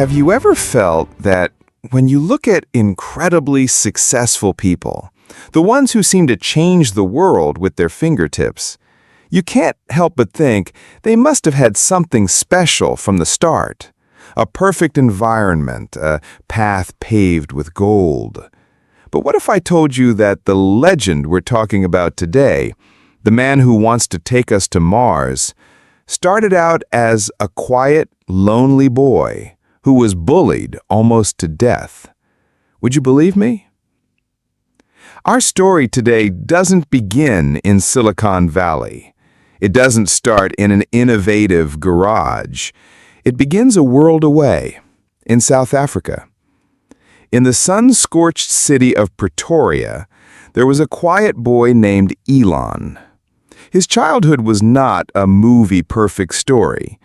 Have you ever felt that when you look at incredibly successful people, the ones who seem to change the world with their fingertips, you can't help but think they must have had something special from the start? A perfect environment, a path paved with gold. But what if I told you that the legend we're talking about today, the man who wants to take us to Mars, started out as a quiet, lonely boy who was bullied almost to death? Would you believe me? Our story today doesn't begin in Silicon Valley. It doesn't start in an innovative garage. It begins a world away, in South Africa. In the sun-scorched city of Pretoria, there was a quiet boy named Elon. His childhood was not a movie-perfect story.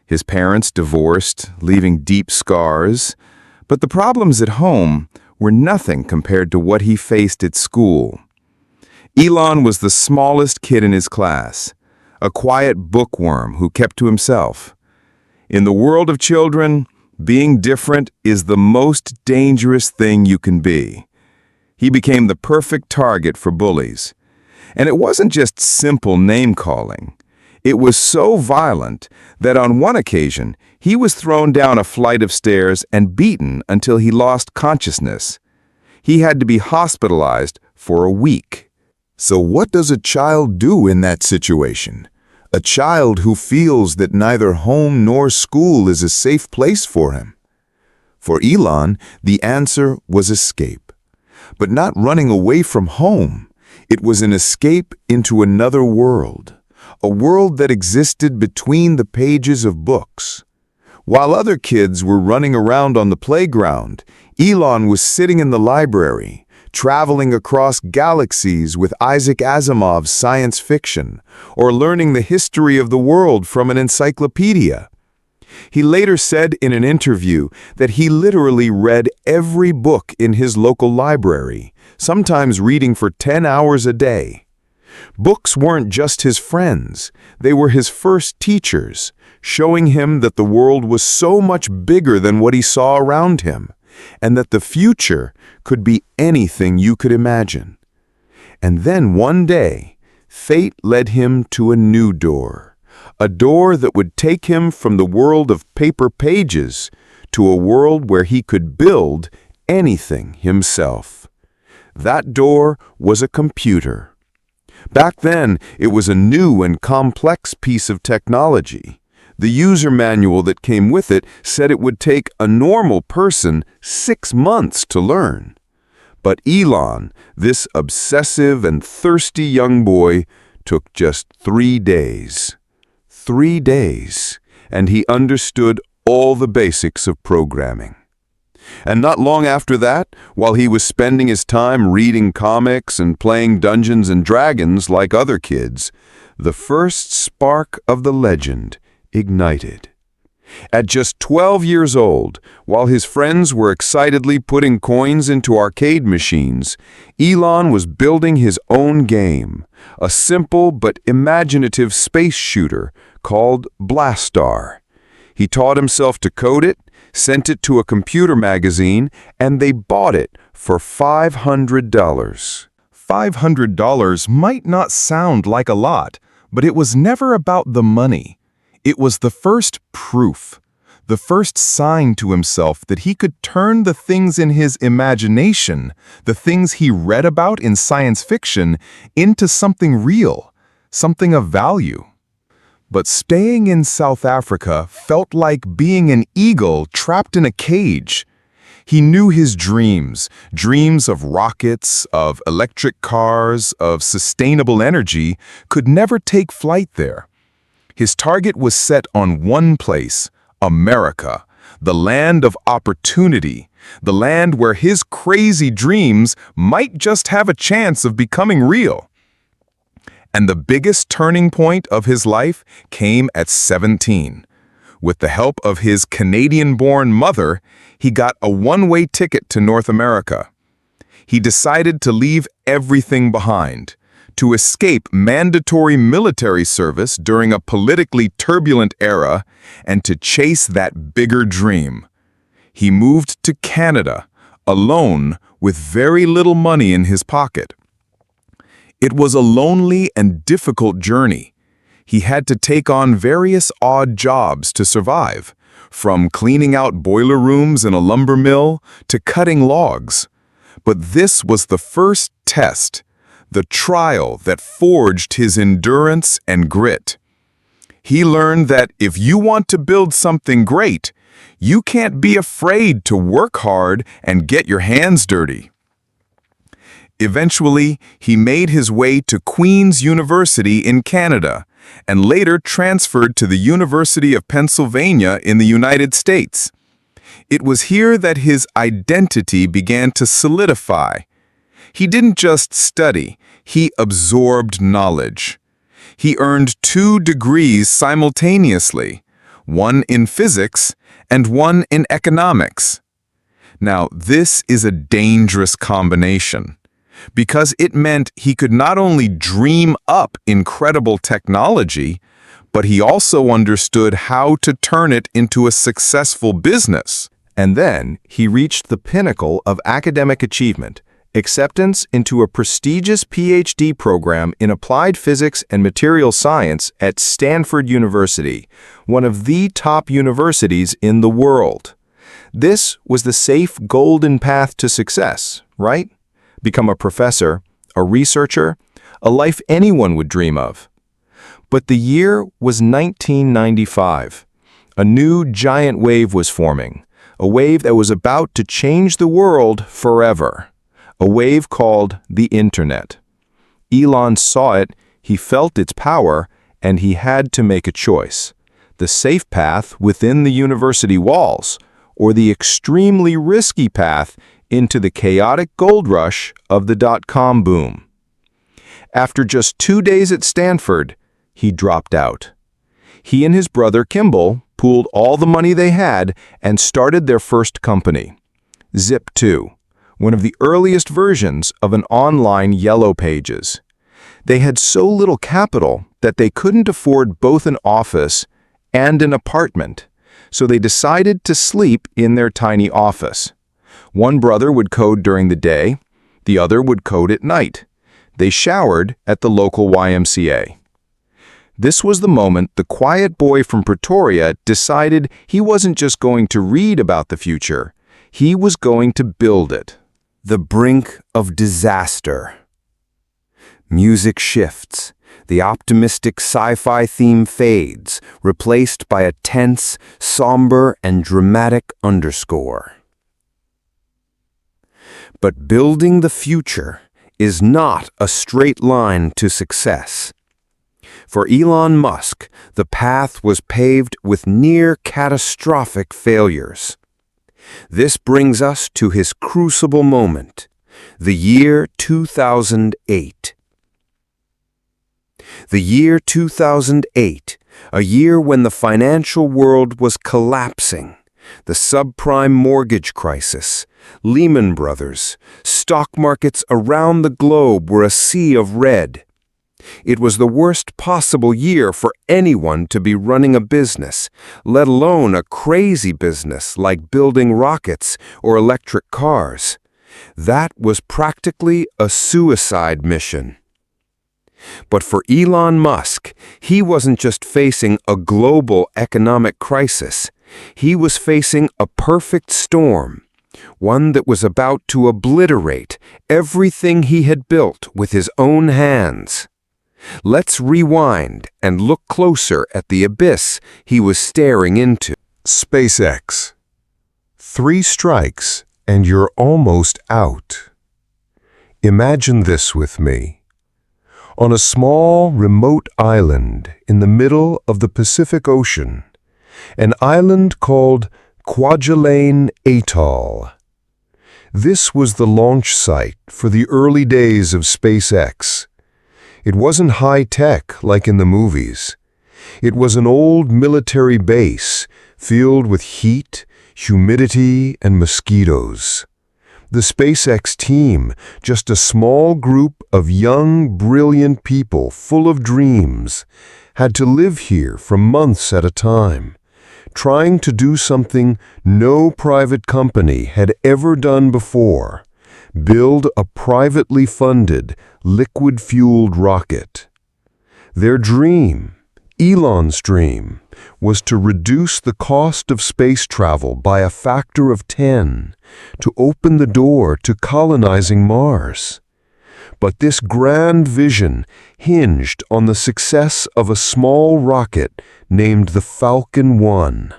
His parents divorced, leaving deep scars, but the problems at home were nothing compared to what he faced at school. Elon was the smallest kid in his class, a quiet bookworm who kept to himself. In the world of children, being different is the most dangerous thing you can be. He became the perfect target for bullies. And it wasn't just simple name-calling. It was so violent that on one occasion, he was thrown down a flight of stairs and beaten until he lost consciousness. He had to be hospitalized for a week. So what does a child do in that situation? A child who feels that neither home nor school is a safe place for him. For Elon, the answer was escape. But not running away from home. It was an escape into another world. A world that existed between the pages of books. While other kids were running around on the playground, Elon was sitting in the library, traveling across galaxies with Isaac Asimov's science fiction, or learning the history of the world from an encyclopedia. He later said in an interview that he literally read every book in his local library, sometimes reading for 10 hours a day. Books weren't just his friends, they were his first teachers, showing him that the world was so much bigger than what he saw around him, and that the future could be anything you could imagine. And then one day, fate led him to a new door, a door that would take him from the world of paper pages to a world where he could build anything himself. That door was a computer. Back then, it was a new and complex piece of technology. The user manual that came with it said it would take a normal person 6 months to learn. But Elon, this obsessive and thirsty young boy, took just 3 days. 3 days, and he understood all the basics of programming. And not long after that, while he was spending his time reading comics and playing Dungeons and Dragons like other kids, the first spark of the legend ignited. At just 12 years old, while his friends were excitedly putting coins into arcade machines, Elon was building his own game, a simple but imaginative space shooter called Blastar. He taught himself to code it, sent it to a computer magazine, and they bought it for $500. $500 might not sound like a lot, but it was never about the money. It was the first proof, the first sign to himself that he could turn the things in his imagination, the things he read about in science fiction, into something real, something of value. But staying in South Africa felt like being an eagle trapped in a cage. He knew his dreams of rockets, of electric cars, of sustainable energy, could never take flight there. His target was set on one place, America, the land of opportunity, the land where his crazy dreams might just have a chance of becoming real. And the biggest turning point of his life came at 17. With the help of his Canadian-born mother, he got a one-way ticket to North America. He decided to leave everything behind, to escape mandatory military service during a politically turbulent era, and to chase that bigger dream. he moved to Canada, alone with very little money in his pocket. It was a lonely and difficult journey. He had to take on various odd jobs to survive, from cleaning out boiler rooms in a lumber mill to cutting logs. But this was the first test, the trial that forged his endurance and grit. He learned that if you want to build something great, you can't be afraid to work hard and get your hands dirty. Eventually, he made his way to Queen's University in Canada, and later transferred to the University of Pennsylvania in the United States. It was here that his identity began to solidify. He didn't just study, he absorbed knowledge. He earned 2 degrees simultaneously, one in physics and one in economics. Now, this is a dangerous combination, because it meant he could not only dream up incredible technology, but he also understood how to turn it into a successful business. And then he reached the pinnacle of academic achievement, acceptance into a prestigious PhD program in applied physics and material science at Stanford University, one of the top universities in the world. This was the safe golden path to success, right? Become a professor, a researcher, a life anyone would dream of. But the year was 1995. A new giant wave was forming, a wave that was about to change the world forever. A wave called the Internet. Elon saw it, he felt its power, and he had to make a choice. The safe path within the university walls, or the extremely risky path into the chaotic gold rush of the dot-com boom. After just 2 days at Stanford, he dropped out. He and his brother Kimball pooled all the money they had and started their first company, Zip2, one of the earliest versions of an online Yellow Pages. They had so little capital that they couldn't afford both an office and an apartment, so they decided to sleep in their tiny office. One brother would code during the day, the other would code at night. They showered at the local YMCA. This was the moment the quiet boy from Pretoria decided he wasn't just going to read about the future, he was going to build it. The brink of disaster. Music shifts. The optimistic sci-fi theme fades, replaced by a tense, somber, and dramatic underscore. But building the future is not a straight line to success. For Elon Musk, the path was paved with near catastrophic failures. This brings us to his crucible moment, the year 2008. The year 2008, a year when the financial world was collapsing, the subprime mortgage crisis, Lehman Brothers, stock markets around the globe were a sea of red. It was the worst possible year for anyone to be running a business, let alone a crazy business like building rockets or electric cars. That was practically a suicide mission. But for Elon Musk, he wasn't just facing a global economic crisis. He was facing a perfect storm, one that was about to obliterate everything he had built with his own hands. Let's rewind and look closer at the abyss he was staring into. SpaceX. 3 strikes and you're almost out. Imagine this with me. On a small, remote island in the middle of the Pacific Ocean, an island called Kwajalein Atoll. This was the launch site for the early days of SpaceX. It wasn't high-tech like in the movies. It was an old military base filled with heat, humidity, and mosquitoes. The SpaceX team, just a small group of young, brilliant people full of dreams, had to live here for months at a time, trying to do something no private company had ever done before: build a privately funded, liquid-fueled rocket. Their dream, Elon's dream, was to reduce the cost of space travel by a factor of 10, to open the door to colonizing Mars. But this grand vision hinged on the success of a small rocket named the Falcon 1.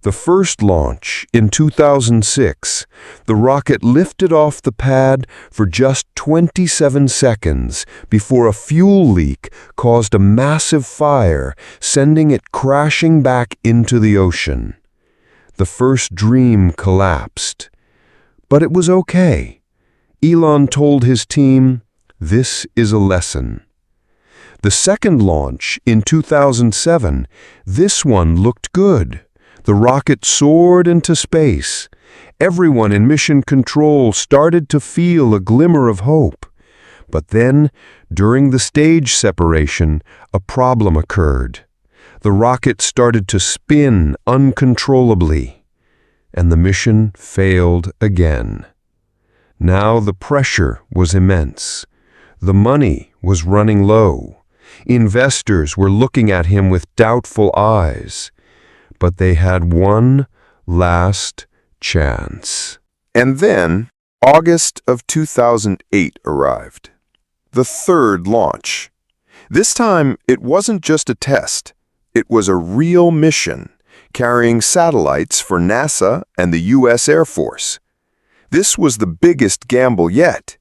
The first launch, in 2006, the rocket lifted off the pad for just 27 seconds before a fuel leak caused a massive fire, sending it crashing back into the ocean. The first dream collapsed. But it was okay. Elon told his team, "This is a lesson." The second launch, in 2007, this one looked good. The rocket soared into space. Everyone in mission control started to feel a glimmer of hope. But then, during the stage separation, a problem occurred. The rocket started to spin uncontrollably, and the mission failed again. Now the pressure was immense. The money was running low. Investors were looking at him with doubtful eyes. But they had one last chance. And then, August of 2008 arrived. The third launch. This time, it wasn't just a test. It was a real mission, carrying satellites for NASA and the U.S. Air Force. This was the biggest gamble yet.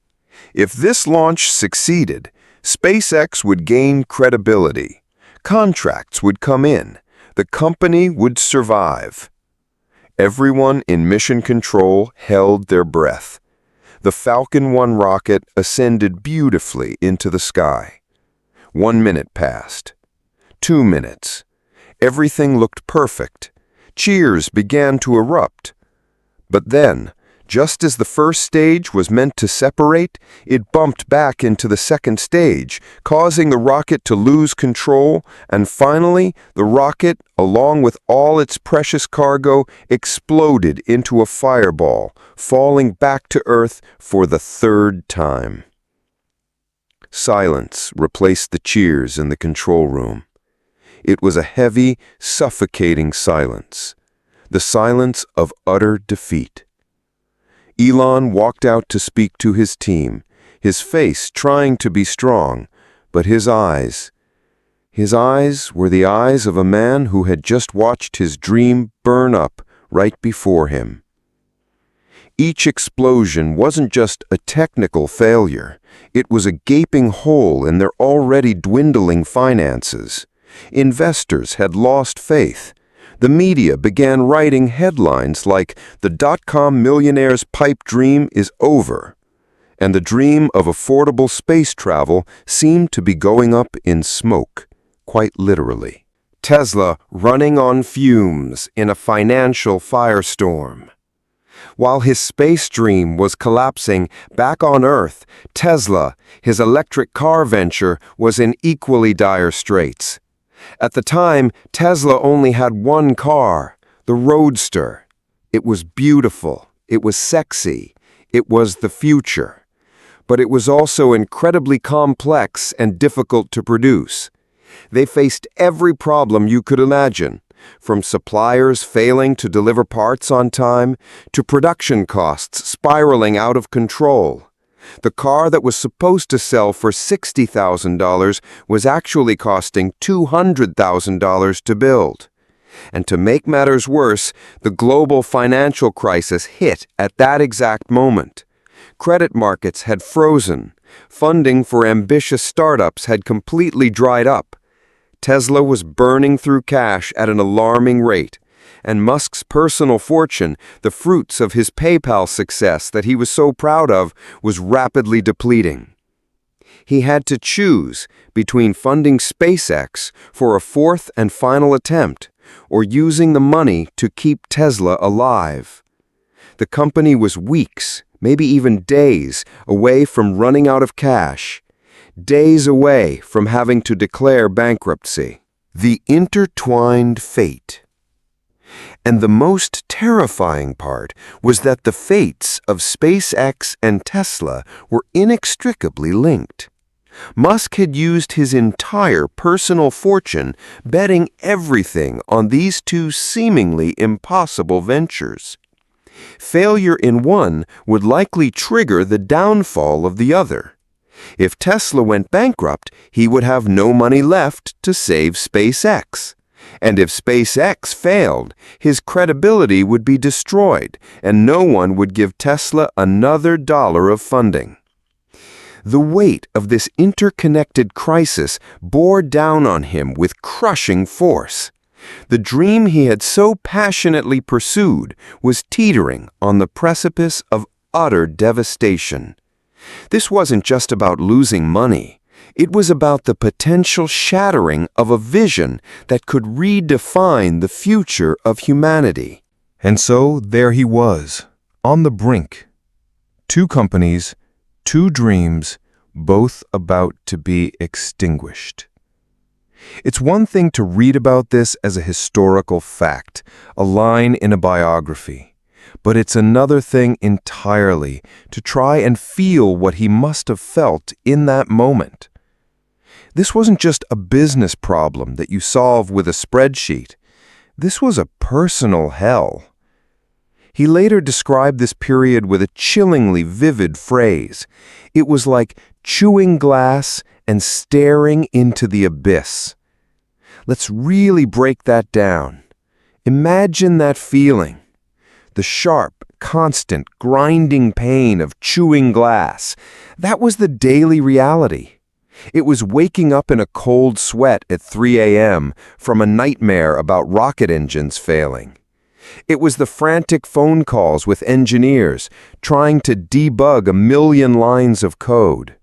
If this launch succeeded, SpaceX would gain credibility. Contracts would come in. The company would survive. Everyone in mission control held their breath. The Falcon 1 rocket ascended beautifully into the sky. 1 minute passed. 2 minutes. Everything looked perfect. Cheers began to erupt. But then, just as the first stage was meant to separate, it bumped back into the second stage, causing the rocket to lose control, and finally, the rocket, along with all its precious cargo, exploded into a fireball, falling back to Earth for the third time. Silence replaced the cheers in the control room. It was a heavy, suffocating silence, the silence of utter defeat. Elon walked out to speak to his team, his face trying to be strong, but his eyes were the eyes of a man who had just watched his dream burn up right before him. Each explosion wasn't just a technical failure. It was a gaping hole in their already dwindling finances. Investors had lost faith. The media began writing headlines like, "The dot-com millionaire's pipe dream is over," and the dream of affordable space travel seemed to be going up in smoke, quite literally. Tesla running on fumes in a financial firestorm. While his space dream was collapsing back on Earth, Tesla, his electric car venture, was in equally dire straits. At the time, Tesla only had one car, the Roadster. It was beautiful, it was sexy, it was the future. But it was also incredibly complex and difficult to produce. They faced every problem you could imagine, from suppliers failing to deliver parts on time to production costs spiraling out of control. The car that was supposed to sell for $60,000 was actually costing $200,000 to build. And to make matters worse, the global financial crisis hit at that exact moment. Credit markets had frozen. Funding for ambitious startups had completely dried up. Tesla was burning through cash at an alarming rate. And Musk's personal fortune, the fruits of his PayPal success that he was so proud of, was rapidly depleting. He had to choose between funding SpaceX for a fourth and final attempt or using the money to keep Tesla alive. The company was weeks, maybe even days, away from running out of cash, days away from having to declare bankruptcy. The intertwined fate. And the most terrifying part was that the fates of SpaceX and Tesla were inextricably linked. Musk had used his entire personal fortune betting everything on these two seemingly impossible ventures. Failure in one would likely trigger the downfall of the other. If Tesla went bankrupt, he would have no money left to save SpaceX. And if SpaceX failed, his credibility would be destroyed, and no one would give Tesla another dollar of funding. The weight of this interconnected crisis bore down on him with crushing force. The dream he had so passionately pursued was teetering on the precipice of utter devastation. This wasn't just about losing money. It was about the potential shattering of a vision that could redefine the future of humanity. And so there he was, on the brink. Two companies, two dreams, both about to be extinguished. It's one thing to read about this as a historical fact, a line in a biography. But it's another thing entirely to try and feel what he must have felt in that moment. This wasn't just a business problem that you solve with a spreadsheet. This was a personal hell. He later described this period with a chillingly vivid phrase. It was like chewing glass and staring into the abyss. Let's really break that down. Imagine that feeling. The sharp, constant, grinding pain of chewing glass. That was the daily reality. It was waking up in a cold sweat at 3 a.m. from a nightmare about rocket engines failing. It was the frantic phone calls with engineers trying to debug a million lines of code.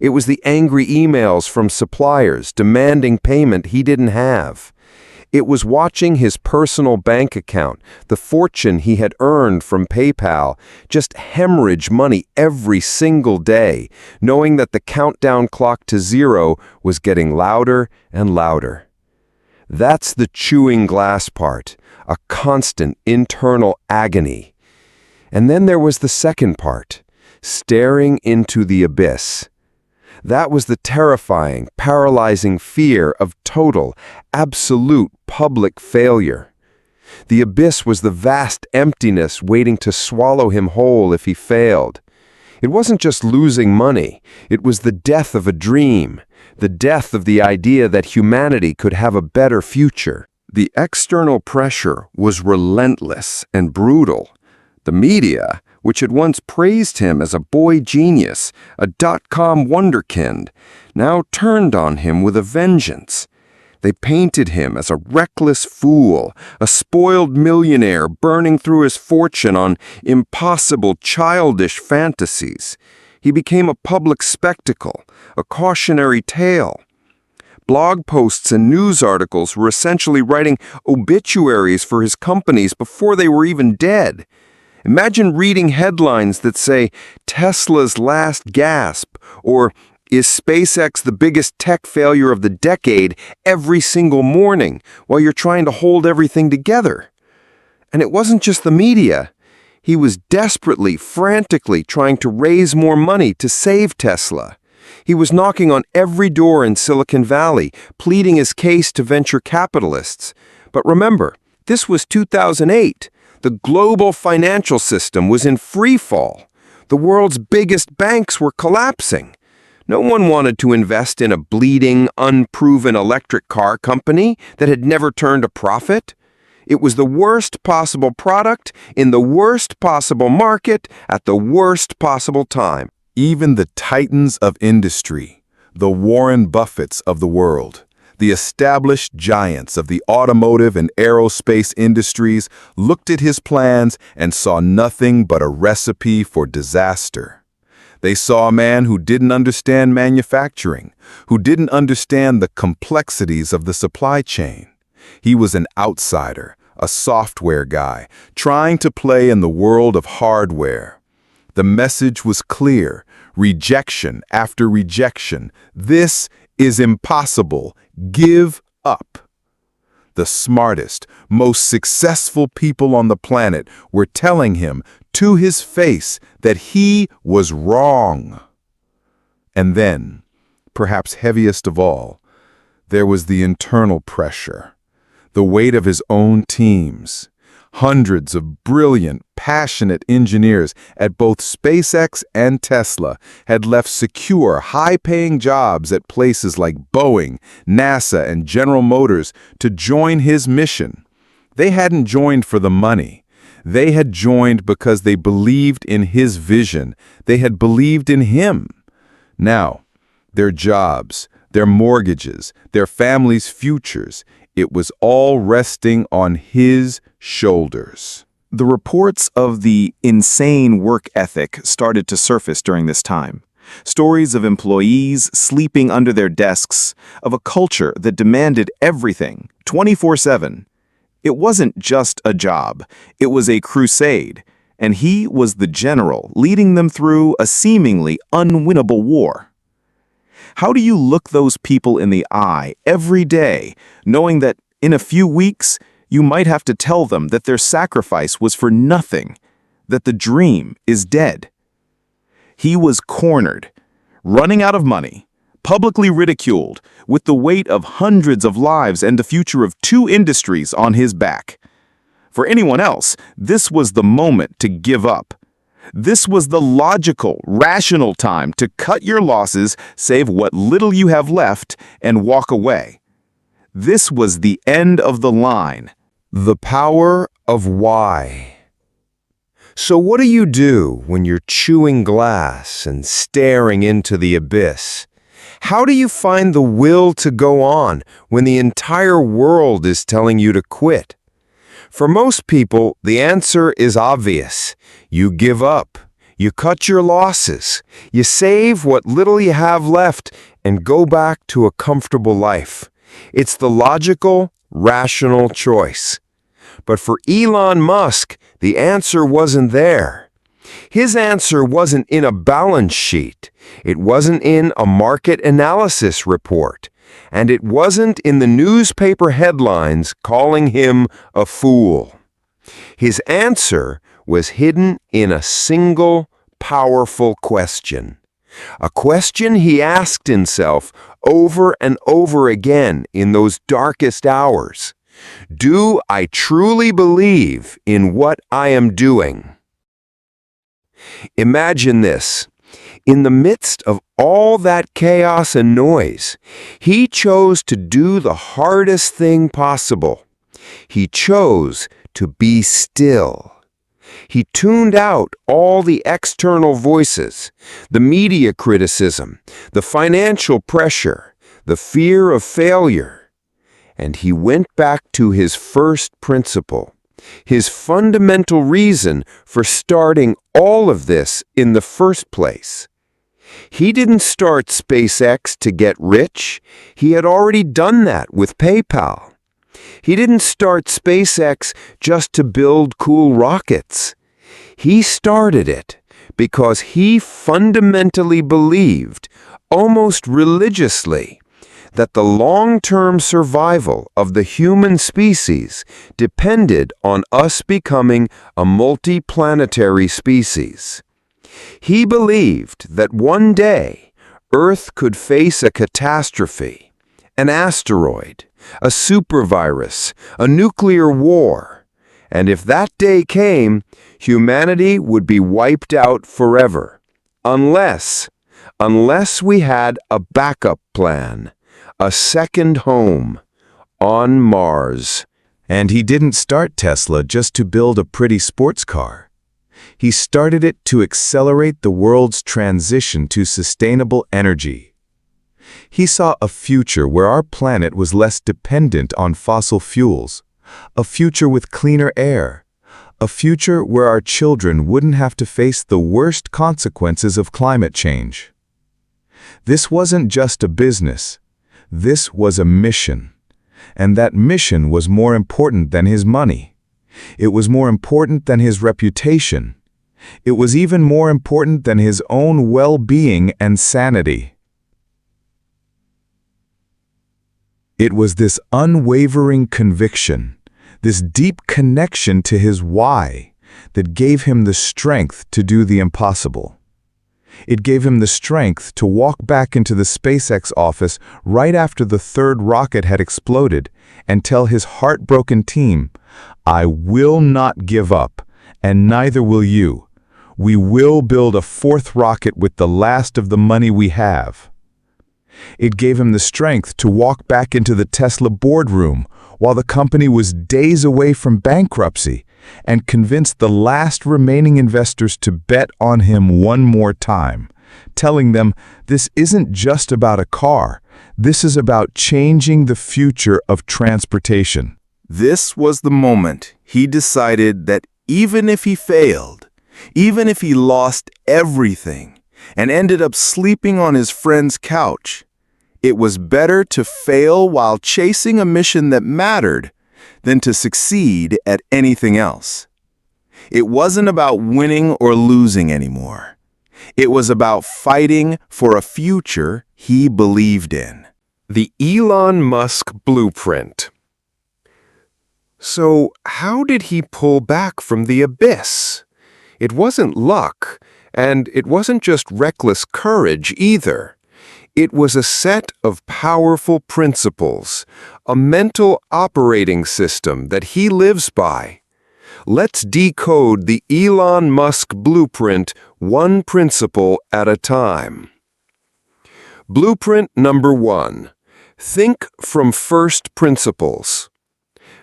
It was the angry emails from suppliers demanding payment he didn't have. It was watching his personal bank account, the fortune he had earned from PayPal, just hemorrhage money every single day, knowing that the countdown clock to zero was getting louder and louder. That's the chewing glass part, a constant internal agony. And then there was the second part, staring into the abyss. That was the terrifying, paralyzing fear of total, absolute public failure. The abyss was the vast emptiness waiting to swallow him whole if he failed. It wasn't just losing money, it was the death of a dream, the death of the idea that humanity could have a better future. The external pressure was relentless and brutal. The media, which had once praised him as a boy genius, a dot-com wonderkind, now turned on him with a vengeance. They painted him as a reckless fool, a spoiled millionaire burning through his fortune on impossible, childish fantasies. He became a public spectacle, a cautionary tale. Blog posts and news articles were essentially writing obituaries for his companies before they were even dead. Imagine reading headlines that say, "Tesla's last gasp," or "Is SpaceX the biggest tech failure of the decade?" every single morning while you're trying to hold everything together. And it wasn't just the media. He was desperately, frantically trying to raise more money to save Tesla. He was knocking on every door in Silicon Valley, pleading his case to venture capitalists. But remember, this was 2008. The global financial system was in free fall. The world's biggest banks were collapsing. No one wanted to invest in a bleeding, unproven electric car company that had never turned a profit. It was the worst possible product in the worst possible market at the worst possible time. Even the titans of industry, the Warren Buffetts of the world, the established giants of the automotive and aerospace industries looked at his plans and saw nothing but a recipe for disaster. They saw a man who didn't understand manufacturing, who didn't understand the complexities of the supply chain. He was an outsider, a software guy, trying to play in the world of hardware. The message was clear, rejection after rejection. This is impossible. Give up. The smartest, most successful people on the planet were telling him to his face that he was wrong. And then, perhaps heaviest of all, there was the internal pressure, the weight of his own teams. Hundreds of brilliant, passionate engineers at both SpaceX and Tesla had left secure, high-paying jobs at places like Boeing, NASA, and General Motors to join his mission. They hadn't joined for the money. They had joined because they believed in his vision. They had believed in him. Now, their jobs, their mortgages, their families' futures, it was all resting on his shoulders. The reports of the insane work ethic started to surface during this time. Stories of employees sleeping under their desks, of a culture that demanded everything, 24/7. It wasn't just a job, it was a crusade, and he was the general leading them through a seemingly unwinnable war. How do you look those people in the eye every day, knowing that in a few weeks, you might have to tell them that their sacrifice was for nothing, that the dream is dead? He was cornered, running out of money, publicly ridiculed, with the weight of hundreds of lives and the future of 2 industries on his back. For anyone else, this was the moment to give up. This was the logical, rational time to cut your losses, save what little you have left, and walk away. This was the end of the line. The power of why. So what do you do when you're chewing glass and staring into the abyss? How do you find the will to go on when the entire world is telling you to quit? For most people, the answer is obvious. You give up. You cut your losses. You save what little you have left and go back to a comfortable life. It's the logical, rational choice. But for Elon Musk, the answer wasn't there. His answer wasn't in a balance sheet. It wasn't in a market analysis report. And it wasn't in the newspaper headlines calling him a fool. His answer was hidden in a single, powerful question. A question he asked himself over and over again in those darkest hours. Do I truly believe in what I am doing? Imagine this. In the midst of all that chaos and noise, he chose to do the hardest thing possible. He chose to be still. He tuned out all the external voices, the media criticism, the financial pressure, the fear of failure. And he went back to his first principle, his fundamental reason for starting all of this in the first place. He didn't start SpaceX to get rich. He had already done that with PayPal. He didn't start SpaceX just to build cool rockets. He started it because he fundamentally believed, almost religiously, that the long-term survival of the human species depended on us becoming a multi-planetary species. He believed that one day Earth could face a catastrophe, an asteroid, a supervirus, a nuclear war, and if that day came, humanity would be wiped out forever, unless we had a backup plan, a second home on Mars. And he didn't start Tesla just to build a pretty sports car. He started it to accelerate the world's transition to sustainable energy. He saw a future where our planet was less dependent on fossil fuels, a future with cleaner air, a future where our children wouldn't have to face the worst consequences of climate change. This wasn't just a business. This was a mission. And that mission was more important than his money. It was more important than his reputation. It was even more important than his own well-being and sanity. It was this unwavering conviction, this deep connection to his why, that gave him the strength to do the impossible. It gave him the strength to walk back into the SpaceX office right after the third rocket had exploded and tell his heartbroken team, "I will not give up, and neither will you. We will build a fourth rocket with the last of the money we have." It gave him the strength to walk back into the Tesla boardroom while the company was days away from bankruptcy and convinced the last remaining investors to bet on him one more time, telling them this isn't just about a car, this is about changing the future of transportation. This was the moment he decided that even if he failed, even if he lost everything and ended up sleeping on his friend's couch, it was better to fail while chasing a mission that mattered than to succeed at anything else. It wasn't about winning or losing anymore. It was about fighting for a future he believed in. The Elon Musk blueprint. So, how did he pull back from the abyss? It wasn't luck, and it wasn't just reckless courage either. It was a set of powerful principles, a mental operating system that he lives by. Let's decode the Elon Musk blueprint one principle at a time. Blueprint number 1. Think from first principles.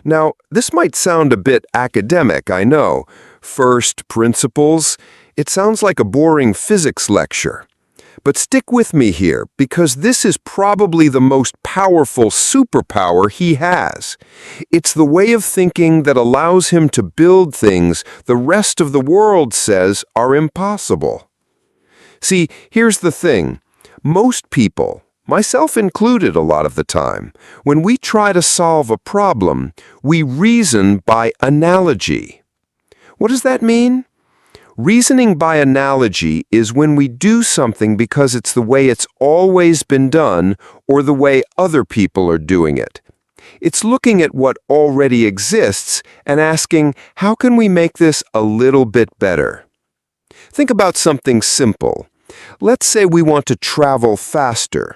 Now, this might sound a bit academic, I know. First principles, it sounds like a boring physics lecture. But stick with me here, because this is probably the most powerful superpower he has. It's the way of thinking that allows him to build things the rest of the world says are impossible. See, here's the thing. Most people, myself included a lot of the time, when we try to solve a problem, we reason by analogy. What does that mean? Reasoning by analogy is when we do something because it's the way it's always been done or the way other people are doing it. It's looking at what already exists and asking, how can we make this a little bit better? Think about something simple. Let's say we want to travel faster.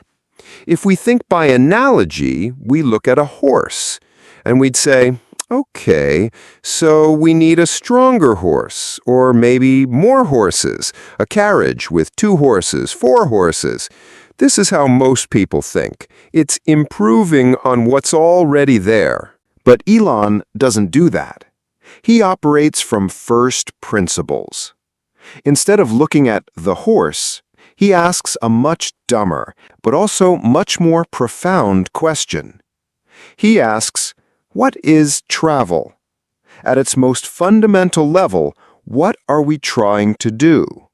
If we think by analogy, we look at a horse, and we'd say, okay, so we need a stronger horse, or maybe more horses, a carriage with 2 horses, 4 horses. This is how most people think. It's improving on what's already there. But Elon doesn't do that. He operates from first principles. Instead of looking at the horse, he asks a much dumber, but also much more profound question. He asks, what is travel? At its most fundamental level, what are we trying to do?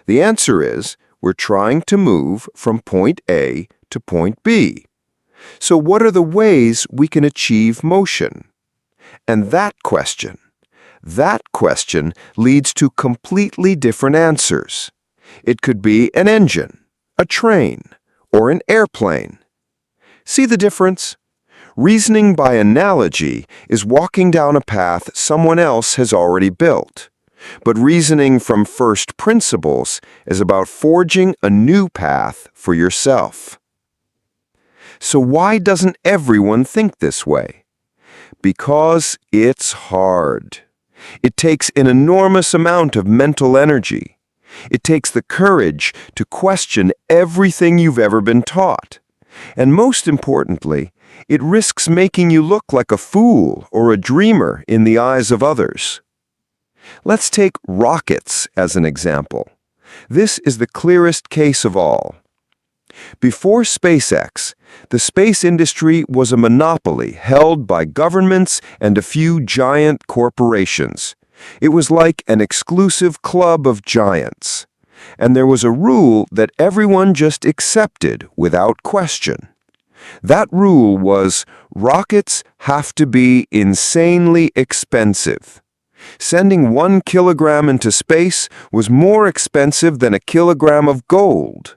The answer is, we're trying to move from point A to point B. So what are the ways we can achieve motion? And that question leads to completely different answers. It could be an engine, a train, or an airplane. See the difference? Reasoning by analogy is walking down a path someone else has already built. But reasoning from first principles is about forging a new path for yourself. So why doesn't everyone think this way? Because it's hard. It takes an enormous amount of mental energy. It takes the courage to question everything you've ever been taught. And most importantly, it risks making you look like a fool or a dreamer in the eyes of others. Let's take rockets as an example. This is the clearest case of all. Before SpaceX, the space industry was a monopoly held by governments and a few giant corporations. It was like an exclusive club of giants. And there was a rule that everyone just accepted without question. That rule was rockets have to be insanely expensive. Sending 1 kilogram into space was more expensive than a kilogram of gold.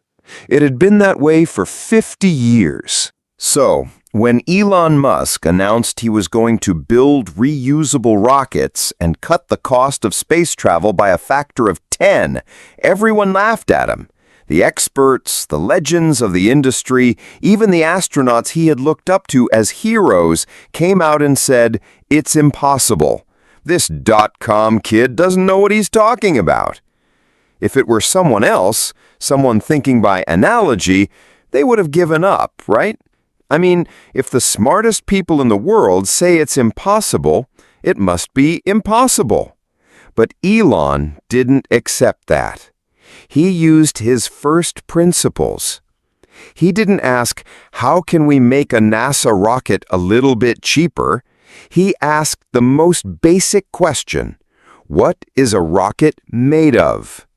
It had been that way for 50 years. So, When Elon Musk announced he was going to build reusable rockets and cut the cost of space travel by a factor of 10, everyone laughed at him. The experts, the legends of the industry, even the astronauts he had looked up to as heroes came out and said, "It's impossible. This dot-com kid doesn't know what he's talking about." If it were someone else, someone thinking by analogy, they would have given up, right? I mean, if the smartest people in the world say it's impossible, it must be impossible. But Elon didn't accept that. He used his first principles. He didn't ask, how can we make a NASA rocket a little bit cheaper? He asked the most basic question, what is a rocket made of?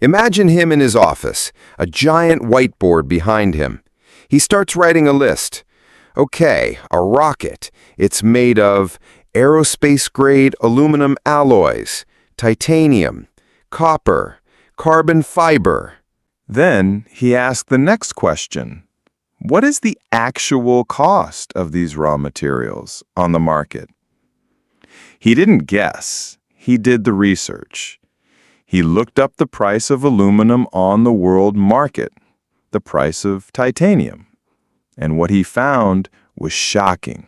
Imagine him in his office, a giant whiteboard behind him. He starts writing a list. Okay, a rocket. It's made of aerospace-grade aluminum alloys, titanium, copper, carbon fiber. Then he asked the next question. What is the actual cost of these raw materials on the market? He didn't guess. He did the research. He looked up the price of aluminum on the world market, the price of titanium. And what he found was shocking.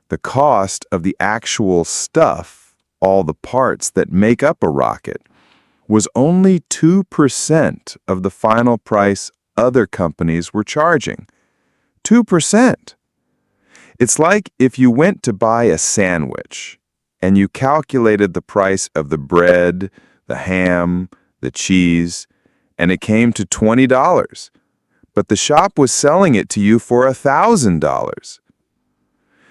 The cost of the actual stuff, all the parts that make up a rocket, was only 2% of the final price other companies were charging. 2%. It's like if you went to buy a sandwich and you calculated the price of the bread, the ham, the cheese, and it came to $20, but the shop was selling it to you for $1,000.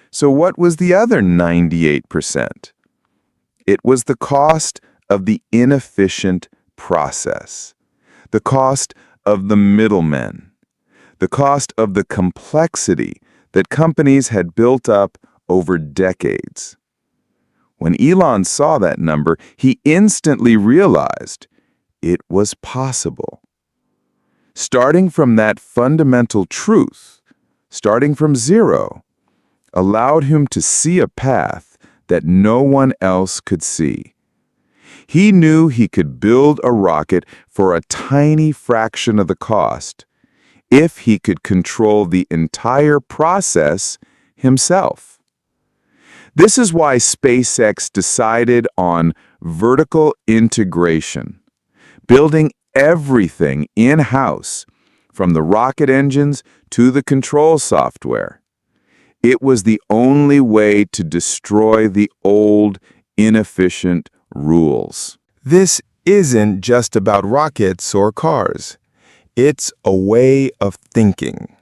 So what was the other 98%? It was the cost of the inefficient process, the cost of the middlemen, the cost of the complexity that companies had built up over decades. When Elon saw that number, he instantly realized it was possible. Starting from that fundamental truth, starting from zero, allowed him to see a path that no one else could see. He knew he could build a rocket for a tiny fraction of the cost if he could control the entire process himself. This is why SpaceX decided on vertical integration, building everything in-house, from the rocket engines to the control software. It was the only way to destroy the old, inefficient rules. This isn't just about rockets or cars. It's a way of thinking.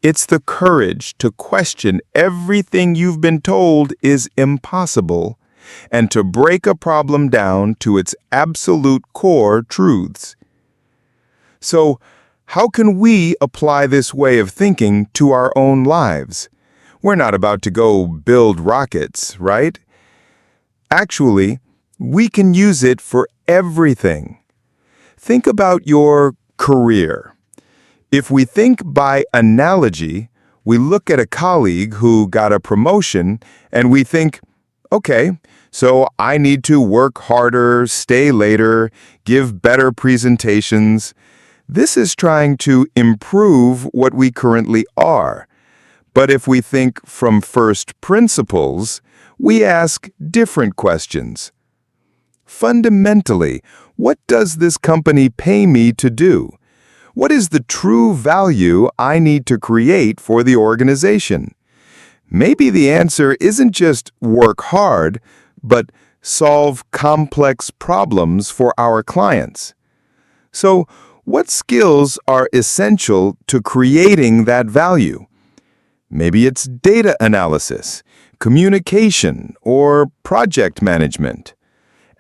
It's the courage to question everything you've been told is impossible and to break a problem down to its absolute core truths. So, how can we apply this way of thinking to our own lives? We're not about to go build rockets, right? Actually, we can use it for everything. Think about your career. If we think by analogy, we look at a colleague who got a promotion and we think, okay, so I need to work harder, stay later, give better presentations. This is trying to improve what we currently are. But if we think from first principles, we ask different questions. Fundamentally, what does this company pay me to do? What is the true value I need to create for the organization? Maybe the answer isn't just work hard, but solve complex problems for our clients. So, what skills are essential to creating that value? Maybe it's data analysis, communication, or project management.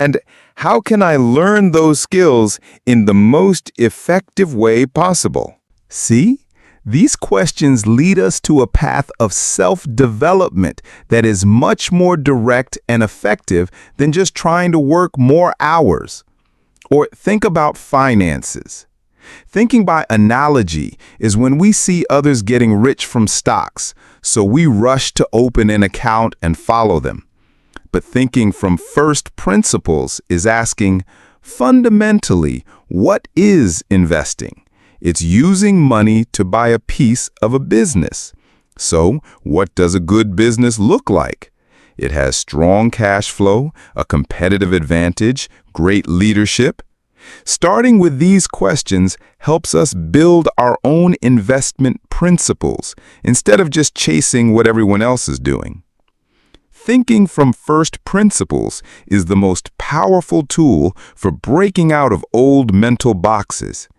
And how can I learn those skills in the most effective way possible? See? These questions lead us to a path of self-development that is much more direct and effective than just trying to work more hours. Or think about finances. Thinking by analogy is when we see others getting rich from stocks, so we rush to open an account and follow them. But thinking from first principles is asking, fundamentally, what is investing? It's using money to buy a piece of a business. So, what does a good business look like? It has strong cash flow, a competitive advantage, great leadership. Starting with these questions helps us build our own investment principles instead of just chasing what everyone else is doing. Thinking from first principles is the most powerful tool for breaking out of old mental boxes.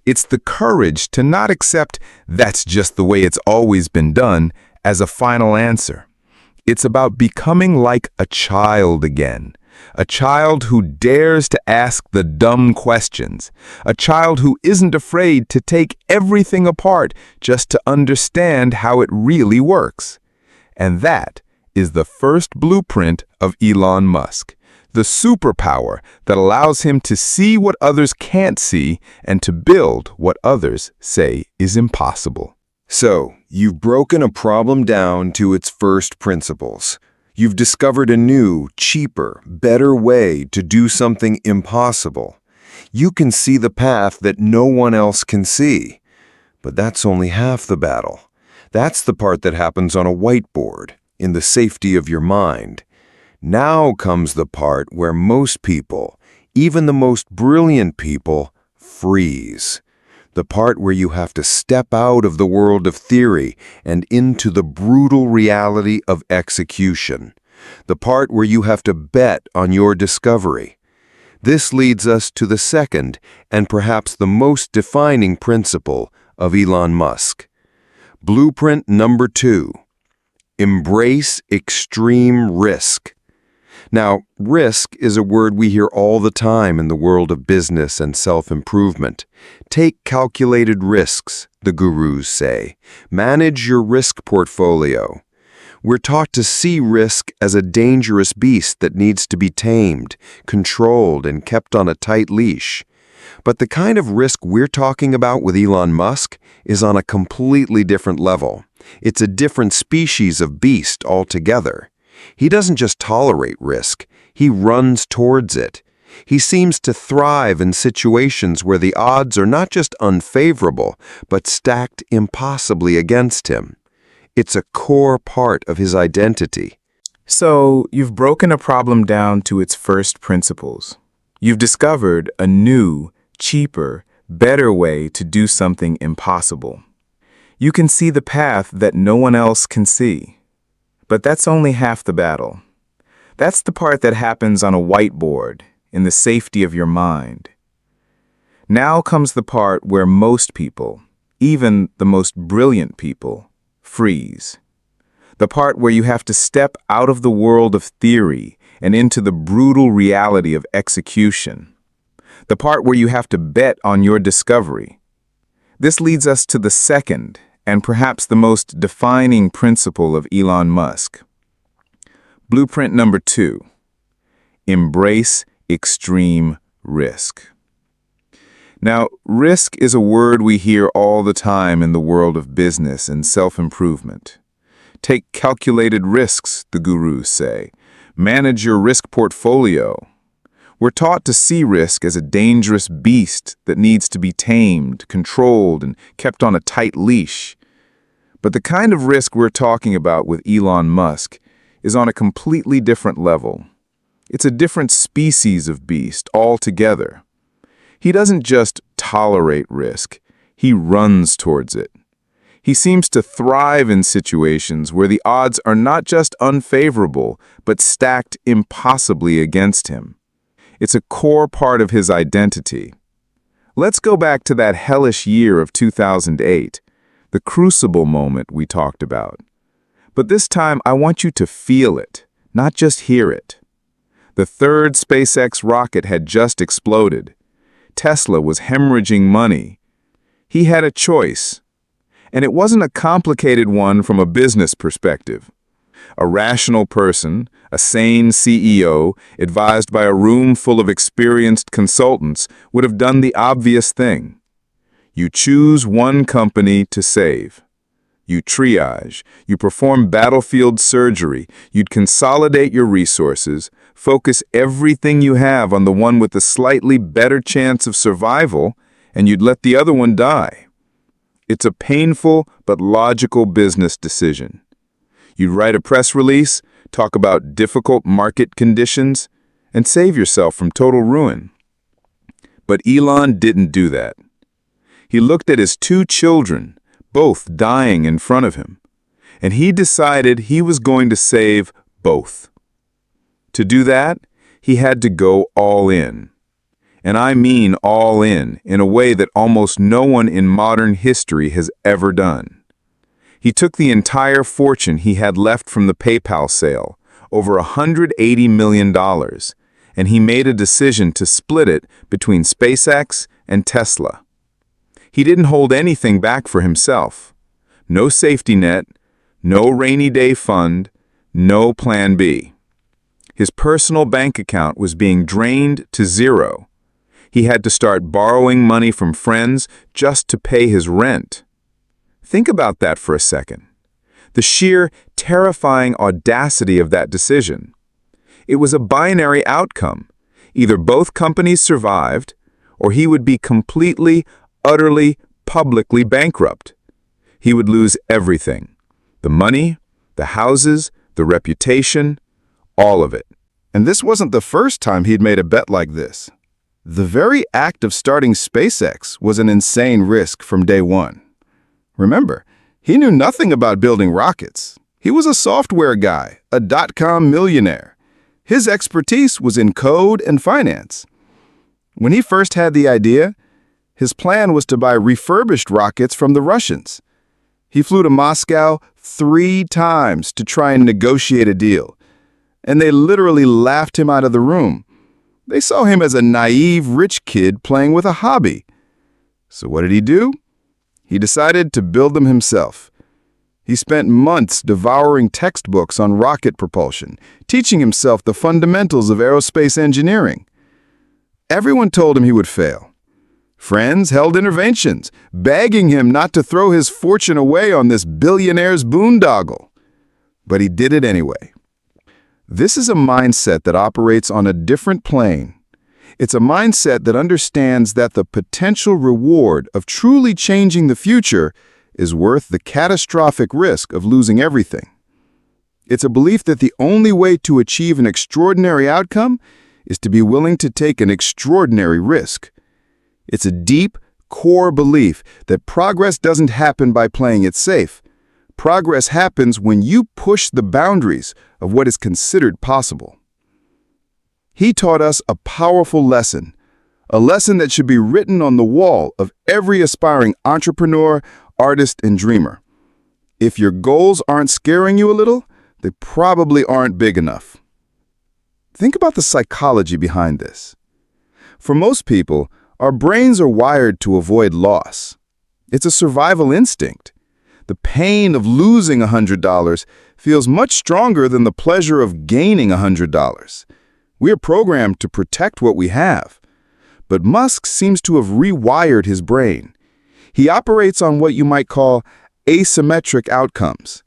It's the courage to not accept "that's just the way it's always been done" as a final answer. It's about becoming like a child again. A child who dares to ask the dumb questions. A child who isn't afraid to take everything apart just to understand how it really works. And that is the first blueprint of Elon Musk, the superpower that allows him to see what others can't see and to build what others say is impossible. So, you've broken a problem down to its first principles. You've discovered a new, cheaper, better way to do something impossible. You can see the path that no one else can see. But that's only half the battle. That's the part that happens on a whiteboard, in the safety of your mind. Now comes the part where most people, even the most brilliant people, freeze. The part where you have to step out of the world of theory and into the brutal reality of execution. The part where you have to bet on your discovery. This leads us to the second and perhaps the most defining principle of Elon Musk. Blueprint number 2. Embrace extreme risk. Now, risk is a word we hear all the time in the world of business and self-improvement. Take calculated risks, the gurus say. Manage your risk portfolio. We're taught to see risk as a dangerous beast that needs to be tamed, controlled, and kept on a tight leash. But the kind of risk we're talking about with Elon Musk is on a completely different level. It's a different species of beast altogether. He doesn't just tolerate risk, he runs towards it. He seems to thrive in situations where the odds are not just unfavorable, but stacked impossibly against him. It's a core part of his identity. So, you've broken a problem down to its first principles. You've discovered a new, cheaper, better way to do something impossible. You can see the path that no one else can see. But that's only half the battle. That's the part that happens on a whiteboard, in the safety of your mind. Now comes the part where most people, even the most brilliant people, freeze. The part where you have to step out of the world of theory and into the brutal reality of execution. The part where you have to bet on your discovery. This leads us to the second and perhaps the most defining principle of Elon Musk. Blueprint number 2. Embrace extreme risk. Now, risk is a word we hear all the time in the world of business and self-improvement. Take calculated risks, the gurus say. Manage your risk portfolio. We're taught to see risk as a dangerous beast that needs to be tamed, controlled, and kept on a tight leash. But the kind of risk we're talking about with Elon Musk is on a completely different level. It's a different species of beast altogether. He doesn't just tolerate risk, he runs towards it. He seems to thrive in situations where the odds are not just unfavorable, but stacked impossibly against him. It's a core part of his identity. Let's go back to that hellish year of 2008, the crucible moment we talked about. But this time, I want you to feel it, not just hear it. The third SpaceX rocket had just exploded. Tesla was hemorrhaging money. He had a choice. And it wasn't a complicated one from a business perspective. A rational person, a sane CEO, advised by a room full of experienced consultants, would have done the obvious thing. You choose one company to save. You triage, you perform battlefield surgery, you'd consolidate your resources, focus everything you have on the one with a slightly better chance of survival, and you'd let the other one die. It's a painful but logical business decision. You'd write a press release, talk about difficult market conditions, and save yourself from total ruin. But Elon didn't do that. He looked at his 2 children, both dying in front of him, and he decided he was going to save both. To do that, he had to go all in. And I mean all in a way that almost no one in modern history has ever done. He took the entire fortune he had left from the PayPal sale, over $180 million, and he made a decision to split it between SpaceX and Tesla. He didn't hold anything back for himself. No safety net, no rainy day fund, no plan B. His personal bank account was being drained to zero. He had to start borrowing money from friends just to pay his rent. Think about that for a second. The sheer, terrifying audacity of that decision. It was a binary outcome. Either both companies survived, or he would be completely, utterly, publicly bankrupt. He would lose everything. The money, the houses, the reputation, all of it. And this wasn't the first time he'd made a bet like this. The very act of starting SpaceX was an insane risk from day one. Remember, he knew nothing about building rockets. He was a software guy, a dot-com millionaire. His expertise was in code and finance. When he first had the idea, his plan was to buy refurbished rockets from the Russians. He flew to Moscow 3 times to try and negotiate a deal, and they literally laughed him out of the room. They saw him as a naive rich kid playing with a hobby. So what did he do? He decided to build them himself. He spent months devouring textbooks on rocket propulsion, teaching himself the fundamentals of aerospace engineering. Everyone told him he would fail. Friends held interventions, begging him not to throw his fortune away on this billionaire's boondoggle. But he did it anyway. This is a mindset that operates on a different plane. It's a mindset that understands that the potential reward of truly changing the future is worth the catastrophic risk of losing everything. It's a belief that the only way to achieve an extraordinary outcome is to be willing to take an extraordinary risk. It's a deep, core belief that progress doesn't happen by playing it safe. Progress happens when you push the boundaries of what is considered possible. He taught us a powerful lesson, a lesson that should be written on the wall of every aspiring entrepreneur, artist, and dreamer. If your goals aren't scaring you a little, they probably aren't big enough. Think about the psychology behind this. For most people, our brains are wired to avoid loss. It's a survival instinct. The pain of losing $100 feels much stronger than the pleasure of gaining $100. We are programmed to protect what we have. But Musk seems to have rewired his brain. He operates on what you might call asymmetric outcomes.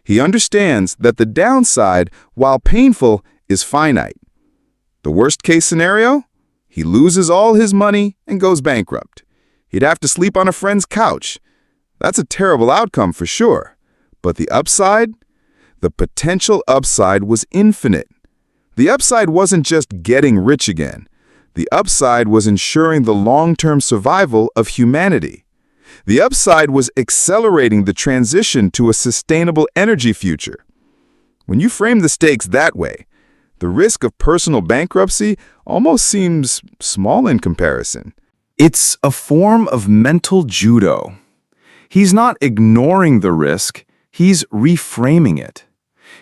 He understands that the downside, while painful, is finite. The worst-case scenario? He loses all his money and goes bankrupt. He'd have to sleep on a friend's couch. That's a terrible outcome for sure. But the upside? The potential upside was infinite. The upside wasn't just getting rich again. The upside was ensuring the long-term survival of humanity. The upside was accelerating the transition to a sustainable energy future. When you frame the stakes that way, the risk of personal bankruptcy almost seems small in comparison. It's a form of mental judo. He's not ignoring the risk, he's reframing it.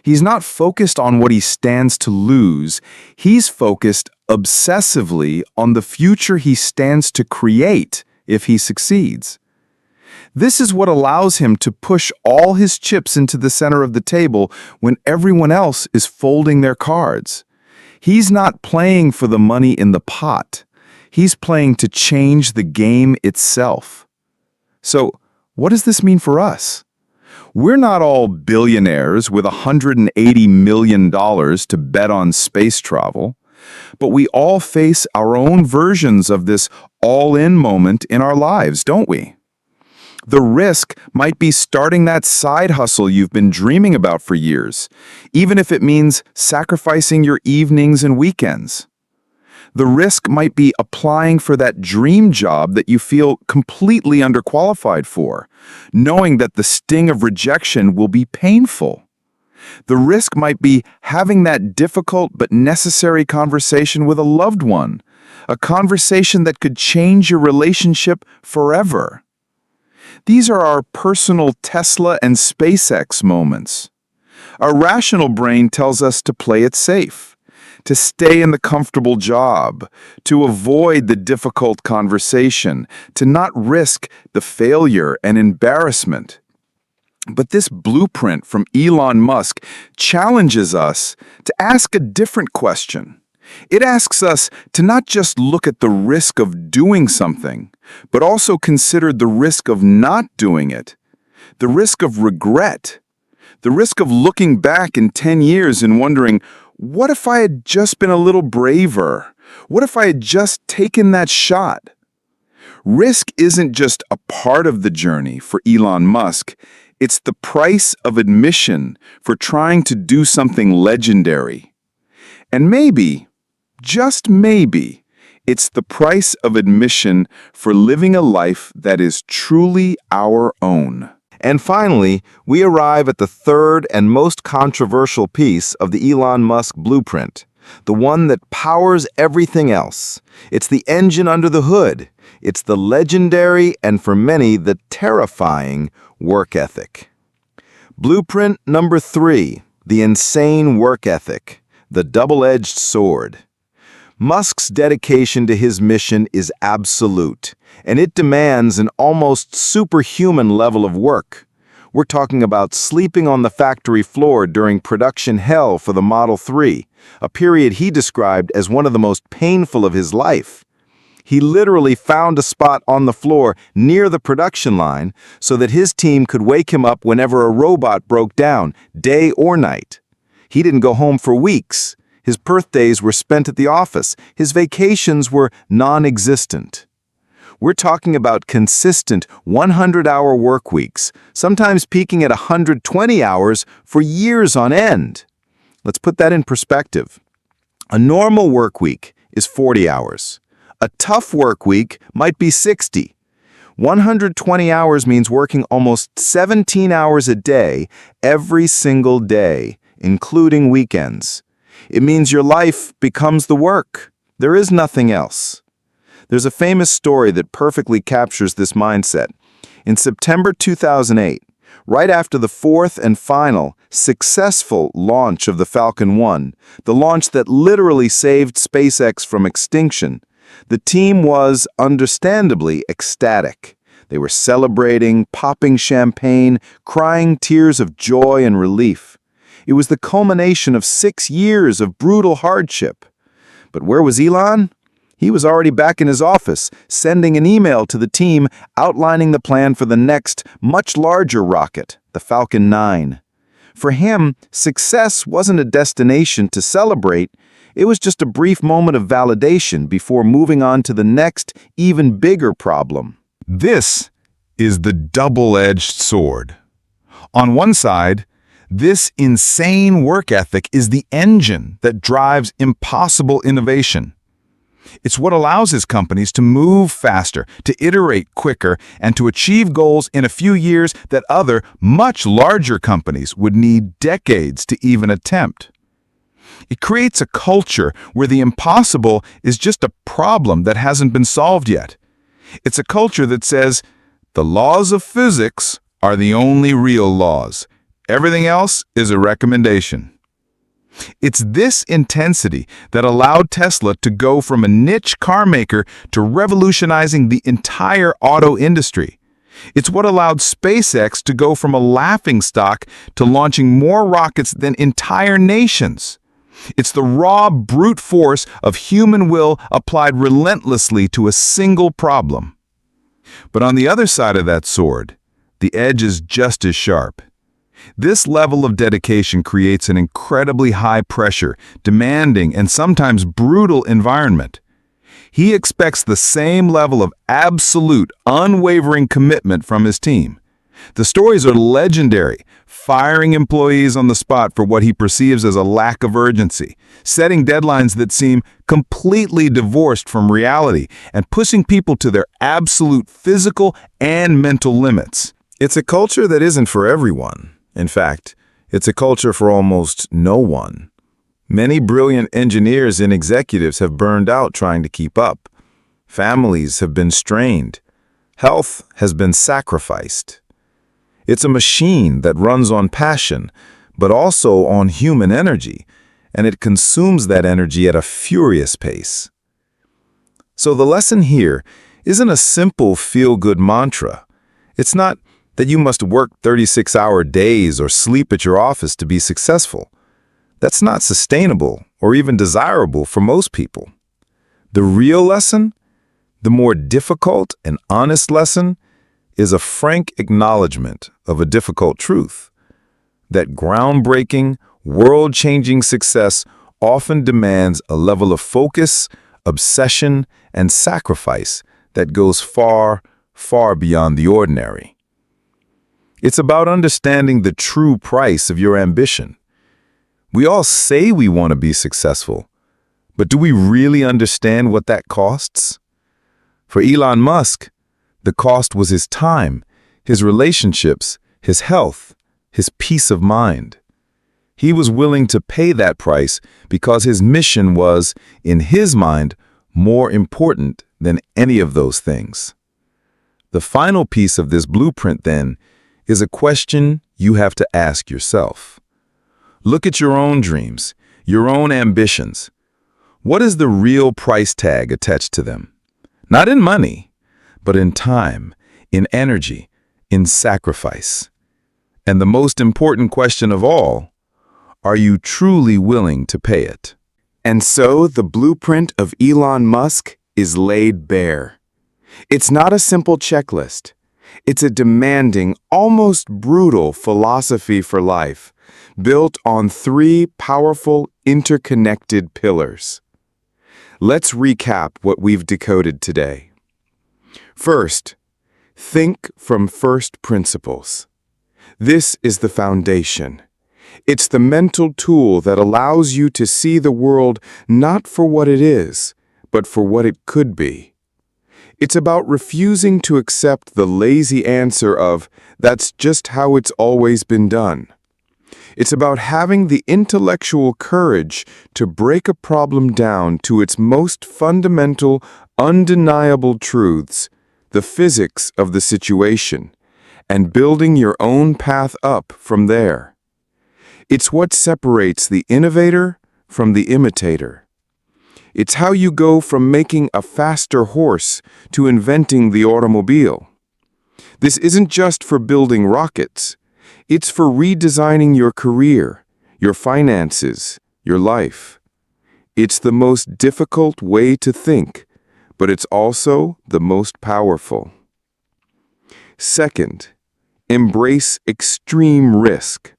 He's not focused on what he stands to lose, he's focused obsessively on the future he stands to create if he succeeds. This is what allows him to push all his chips into the center of the table when everyone else is folding their cards. He's not playing for the money in the pot. He's playing to change the game itself. So, what does this mean for us? We're not all billionaires with $180 million to bet on space travel, but we all face our own versions of this all-in moment in our lives, don't we? The risk might be starting that side hustle you've been dreaming about for years, even if it means sacrificing your evenings and weekends. The risk might be applying for that dream job that you feel completely underqualified for, knowing that the sting of rejection will be painful. The risk might be having that difficult but necessary conversation with a loved one, a conversation that could change your relationship forever. These are our personal Tesla and SpaceX moments. Our rational brain tells us to play it safe, to stay in the comfortable job, to avoid the difficult conversation, to not risk the failure and embarrassment. But this blueprint from Elon Musk challenges us to ask a different question. It asks us to not just look at the risk of doing something, but also consider the risk of not doing it, the risk of regret, the risk of looking back in 10 years and wondering, what if I had just been a little braver? What if I had just taken that shot? Risk isn't just a part of the journey for Elon Musk. It's the price of admission for trying to do something legendary. And maybe, just maybe, it's the price of admission for living a life that is truly our own. And finally, we arrive at the third and most controversial piece of the Elon Musk blueprint, the one that powers everything else. It's the engine under the hood. It's the legendary and, for many, the terrifying work ethic. Blueprint number 3, the insane work ethic, the double-edged sword. Musk's dedication to his mission is absolute, and it demands an almost superhuman level of work. We're talking about sleeping on the factory floor during production hell for the Model 3, a period he described as one of the most painful of his life. He literally found a spot on the floor near the production line so that his team could wake him up whenever a robot broke down, day or night. He didn't go home for weeks. His birthdays were spent at the office. His vacations were non-existent. We're talking about consistent 100-hour work weeks, sometimes peaking at 120 hours for years on end. Let's put that in perspective. A normal work week is 40 hours. A tough work week might be 60. 120 hours means working almost 17 hours a day, every single day, including weekends. It means your life becomes the work. There is nothing else. There's a famous story that perfectly captures this mindset. In September 2008, right after the fourth and final successful launch of the Falcon 1, the launch that literally saved SpaceX from extinction, the team was understandably ecstatic. They were celebrating, popping champagne, crying tears of joy and relief. It was the culmination of 6 years of brutal hardship. But where was Elon? He was already back in his office, sending an email to the team outlining the plan for the next, much larger rocket, the Falcon 9. For him, success wasn't a destination to celebrate. It was just a brief moment of validation before moving on to the next, even bigger problem. This is the double-edged sword. On one side, this insane work ethic is the engine that drives impossible innovation. It's what allows his companies to move faster, to iterate quicker, and to achieve goals in a few years that other, much larger companies would need decades to even attempt. It creates a culture where the impossible is just a problem that hasn't been solved yet. It's a culture that says, the laws of physics are the only real laws. Everything else is a recommendation. It's this intensity that allowed Tesla to go from a niche car maker to revolutionizing the entire auto industry. It's what allowed SpaceX to go from a laughingstock to launching more rockets than entire nations. It's the raw brute force of human will applied relentlessly to a single problem. But on the other side of that sword, the edge is just as sharp. This level of dedication creates an incredibly high-pressure, demanding, and sometimes brutal environment. He expects the same level of absolute, unwavering commitment from his team. The stories are legendary, firing employees on the spot for what he perceives as a lack of urgency, setting deadlines that seem completely divorced from reality, and pushing people to their absolute physical and mental limits. It's a culture that isn't for everyone. In fact, it's a culture for almost no one. Many brilliant engineers and executives have burned out trying to keep up. Families have been strained. Health has been sacrificed. It's a machine that runs on passion, but also on human energy, and it consumes that energy at a furious pace. So the lesson here isn't a simple feel-good mantra. It's not that you must work 36-hour days or sleep at your office to be successful. That's not sustainable or even desirable for most people. The real lesson, the more difficult and honest lesson, is a frank acknowledgement of a difficult truth, that groundbreaking, world-changing success often demands a level of focus, obsession, and sacrifice that goes far, far beyond the ordinary. It's about understanding the true price of your ambition. We all say we want to be successful, but do we really understand what that costs? For Elon Musk, the cost was his time, his relationships, his health, his peace of mind. He was willing to pay that price because his mission was, in his mind, more important than any of those things. The final piece of this blueprint, then, is a question you have to ask yourself. Look at your own dreams, your own ambitions. What is the real price tag attached to them? Not in money, but in time, in energy, in sacrifice. And the most important question of all, are you truly willing to pay it? And so the blueprint of Elon Musk is laid bare. It's not a simple checklist. It's a demanding, almost brutal philosophy for life, built on 3 powerful, interconnected pillars. Let's recap what we've decoded today. First, think from first principles. This is the foundation. It's the mental tool that allows you to see the world not for what it is, but for what it could be. It's about refusing to accept the lazy answer of, "That's just how it's always been done." It's about having the intellectual courage to break a problem down to its most fundamental, undeniable truths, the physics of the situation, and building your own path up from there. It's what separates the innovator from the imitator. It's how you go from making a faster horse to inventing the automobile. This isn't just for building rockets. It's for redesigning your career, your finances, your life. It's the most difficult way to think, but it's also the most powerful. Second, embrace extreme risk.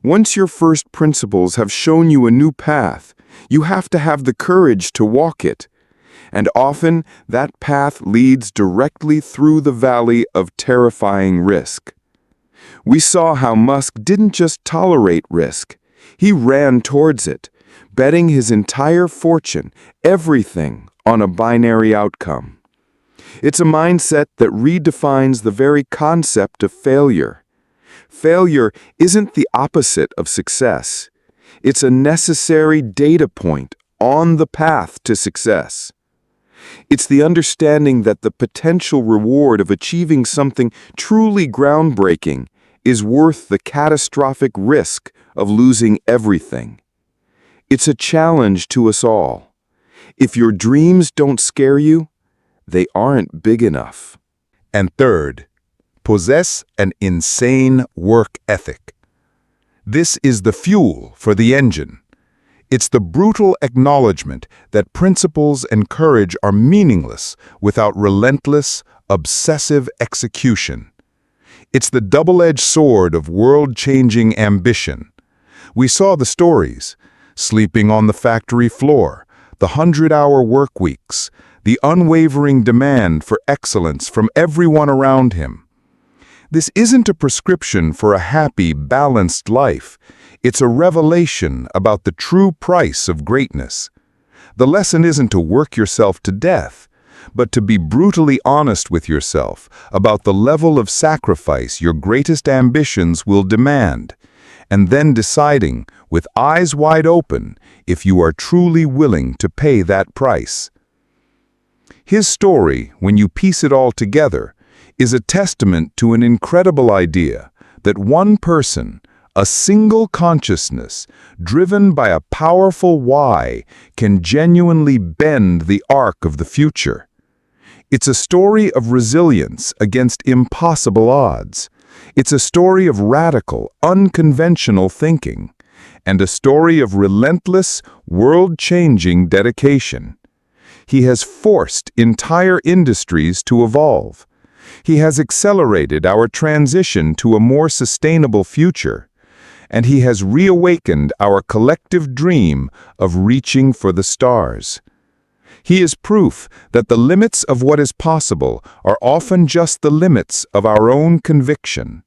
Once your first principles have shown you a new path, you have to have the courage to walk it. And often, that path leads directly through the valley of terrifying risk. We saw how Musk didn't just tolerate risk. He ran towards it, betting his entire fortune, everything, on a binary outcome. It's a mindset that redefines the very concept of failure. Failure isn't the opposite of success. It's a necessary data point on the path to success. It's the understanding that the potential reward of achieving something truly groundbreaking is worth the catastrophic risk of losing everything. It's a challenge to us all. If your dreams don't scare you, they aren't big enough. And third, possess an insane work ethic. This is the fuel for the engine. It's the brutal acknowledgement that principles and courage are meaningless without relentless, obsessive execution. It's the double-edged sword of world-changing ambition. We saw the stories: sleeping on the factory floor, the 100-hour work weeks, the unwavering demand for excellence from everyone around him. This isn't a prescription for a happy, balanced life. It's a revelation about the true price of greatness. The lesson isn't to work yourself to death, but to be brutally honest with yourself about the level of sacrifice your greatest ambitions will demand, and then deciding, with eyes wide open, if you are truly willing to pay that price. His story, when you piece it all together, is a testament to an incredible idea that one person, a single consciousness, driven by a powerful why, can genuinely bend the arc of the future. It's a story of resilience against impossible odds. It's a story of radical, unconventional thinking, and a story of relentless, world-changing dedication. He has forced entire industries to evolve. He has accelerated our transition to a more sustainable future, and he has reawakened our collective dream of reaching for the stars. He is proof that the limits of what is possible are often just the limits of our own conviction.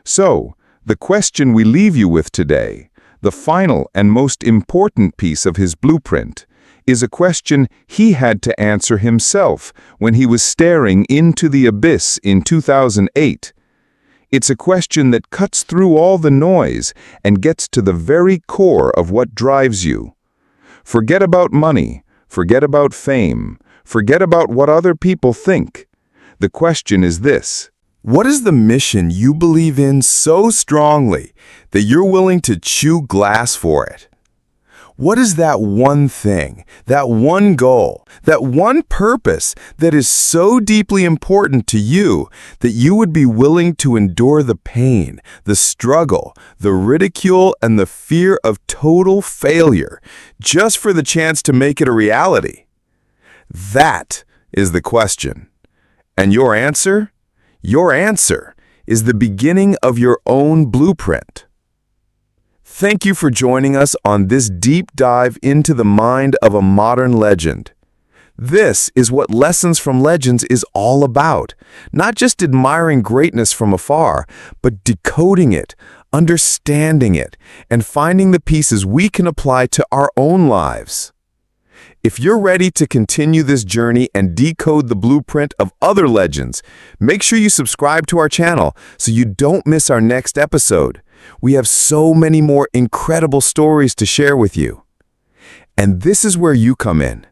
So, the question we leave you with today, the final and most important piece of his blueprint, is a question he had to answer himself when he was staring into the abyss in 2008. It's a question that cuts through all the noise and gets to the very core of what drives you. Forget about money. Forget about fame. Forget about what other people think. The question is this: what is the mission you believe in so strongly that you're willing to chew glass for it? What is that one thing, that one goal, that one purpose that is so deeply important to you that you would be willing to endure the pain, the struggle, the ridicule, and the fear of total failure just for the chance to make it a reality? That is the question. And your answer? Your answer is the beginning of your own blueprint. Thank you for joining us on this deep dive into the mind of a modern legend. This is what Lessons from Legends is all about. Not just admiring greatness from afar, but decoding it, understanding it, and finding the pieces we can apply to our own lives. If you're ready to continue this journey and decode the blueprint of other legends, make sure you subscribe to our channel so you don't miss our next episode. We have so many more incredible stories to share with you. And this is where you come in.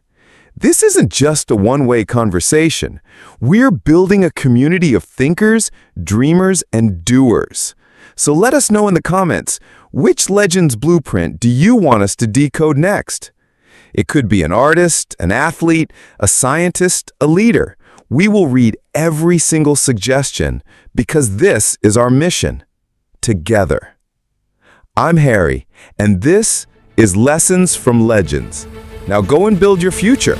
This isn't just a one-way conversation. We're building a community of thinkers, dreamers, and doers. So let us know in the comments, which legend's blueprint do you want us to decode next? It could be an artist, an athlete, a scientist, a leader. We will read every single suggestion because this is our mission. Together. I'm Harry, and this is Lessons from Legends. Now go and build your future.